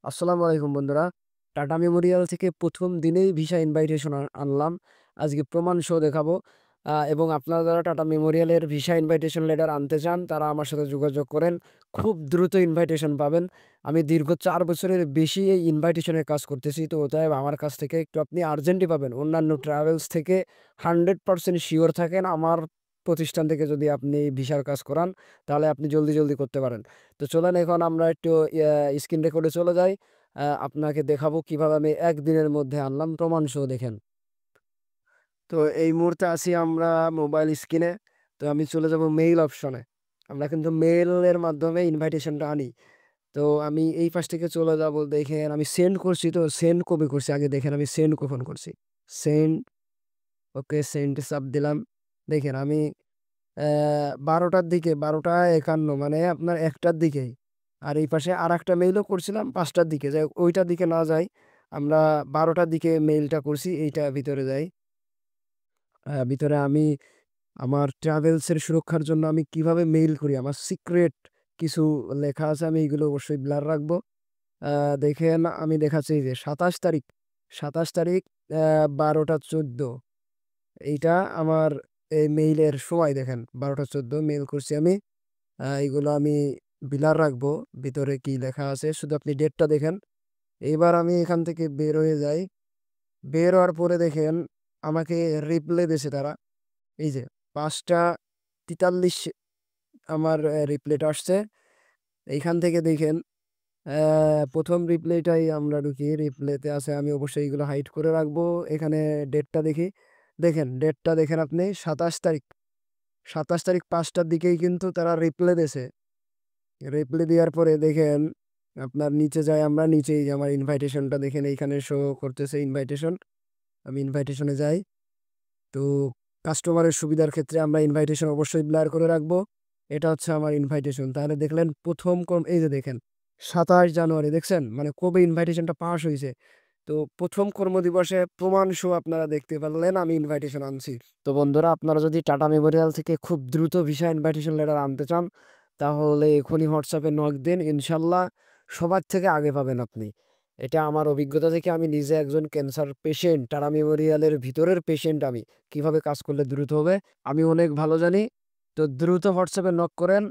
আসসালামু আলাইকুম বন্ধুরা। টাটা মেমোরিয়াল থেকে ১ম দিনেই ভিসা ইনভাইটেশন আনলাম। আজকে প্রমাণ সহ দেখাবো। এবং আপনারা যারা টাটা মেমোরিয়ালের ভিসা ইনভাইটেশন লেটার আনতে চান, তারা আমার সাথে যোগাযোগ করেন। খুব দ্রুত ইনভাইটেশন পাবেন। আমি দীর্ঘ ৪ বছরের বেশি এই ইনভাইটেশনের কাজ করতেছি। তো অতএব আমার কাছ থেকে একটু আপনি আর্জেন্টই পাবেন। অন্যান্য ট্রাভেলস থেকে 100% সিওর থাকেন, আমার প্রতিষ্ঠান থেকে যদি আপনি ভিসার কাজ করান, তাহলে আপনি জলদি করতে পারেন। তো চলেন এখন আমরা একটু স্ক্রিন রেকর্ডে চলে যাই। আপনাকে দেখাবো কিভাবে আমি ১ দিনের মধ্যে আনলাম, প্রমাণ সহ দেখেন। তো এই মুহূর্তে আছি আমরা মোবাইল স্ক্রিনে। তো আমি চলে যাব মেইল অপশনে। আমরা কিন্তু মেইলের মাধ্যমে ইনভাইটেশনটা আনি। তো আমি এই পাশ থেকে চলে যাব, দেখেন আমি সেন্ড করছি। তো সেন্ড কবে করছি আগে দেখেন, আমি সেন্ড কখন করছি। সেন্ড, ওকে সেন্ডে চাপ দিলাম। দেখেন আমি ১২টার দিকে ১২টা ৫১ মানে আপনার ১টার দিকেই। আর এই পাশে আরেকটা মেইলও করছিলাম ৫টার দিকে। যাই হোক ওইটার দিকে না যাই। আমরা ১২টার দিকে মেইলটা করছি। এইটা ভিতরে যাই। ভিতরে আমি আমার ট্রাভেলস এর সুরক্ষার জন্য আমি কিভাবে মেইল করি, আমার সিক্রেট কিছু লেখা আছে। আমি এগুলো অবশ্যই ব্লার রাখবো। আ দেখেন আমি দেখাচ্ছি এই যে ২৭ তারিখ, ২৭ তারিখ ১২টা ১৪, এইটা আমার এই মেইলের সময় দেখেন ১২টা ১৪ মেইল করছি আমি। এগুলো আমি ব্লার রাখবো। ভিতরে কি লেখা আছে শুধু আপনি ডেটটা দেখেন। এইবার আমি এখান থেকে বের হয়ে যাই। বের হওয়ার পরে দেখেন আমাকে রিপ্লাই দিয়েছে তারা। এই যে ৫টা ৪৩ আমার রিপ্লাইটা আসছে। এইখান থেকে দেখেন ১ম রিপ্লাইটাই আমরা ঢুকি। রিপ্লাইতে আছে, আমি অবশ্যই এগুলো হাইড করে রাখবো। এখানে ডেটটা দেখি। দেখেন ডেটটা দেখেন আপনি ২৭ তারিখ। ২৭ তারিখ ৫টার দিকেই কিন্তু তারা রিপ্লাই দিয়েছে। রিপ্লাই দেওয়ার পরে দেখেন আপনার নিচে যাই আমরা। নিচে এই যে আমার ইনভাইটেশনটা দেখেন এইখানে শো করতেছে ইনভাইটেশন। আমি ইনভাইটেশনে যাই। তো কাস্টমারের সুবিধার ক্ষেত্রে আমরা ইনভাইটেশন অবশ্যই ব্লার করে রাখবো। এটা হচ্ছে আমার ইনভাইটেশন। তাহলে দেখলেন ১ম এই যে দেখেন ২৭ জানুয়ারি দেখছেন? মানে কবে ইনভাইটেশনটা পাস হইছে। তো ১ম কর্মদিবসে প্রমাণ সহ আপনারা দেখতে পারলেন আমি ইনভাইটেশন আনছি। তো বন্ধুরা, আপনারা যদি টাটা মেমোরিয়াল থেকে খুব দ্রুত ভিসা ইনভাইটেশন লেটার আনতে চান, তাহলে এখনই হোয়াটসঅ্যাপে নক দিন। ইনশাল্লাহ সবার থেকে আগে পাবেন আপনি। এটা আমার অভিজ্ঞতা থেকে, আমি নিজে একজন ক্যান্সার পেশেন্ট, টাটা মেমোরিয়ালের ভিতরের পেশেন্ট আমি। কিভাবে কাজ করলে দ্রুত হবে আমি অনেক ভালো জানি। তো দ্রুত হোয়াটসঅ্যাপে নক করেন।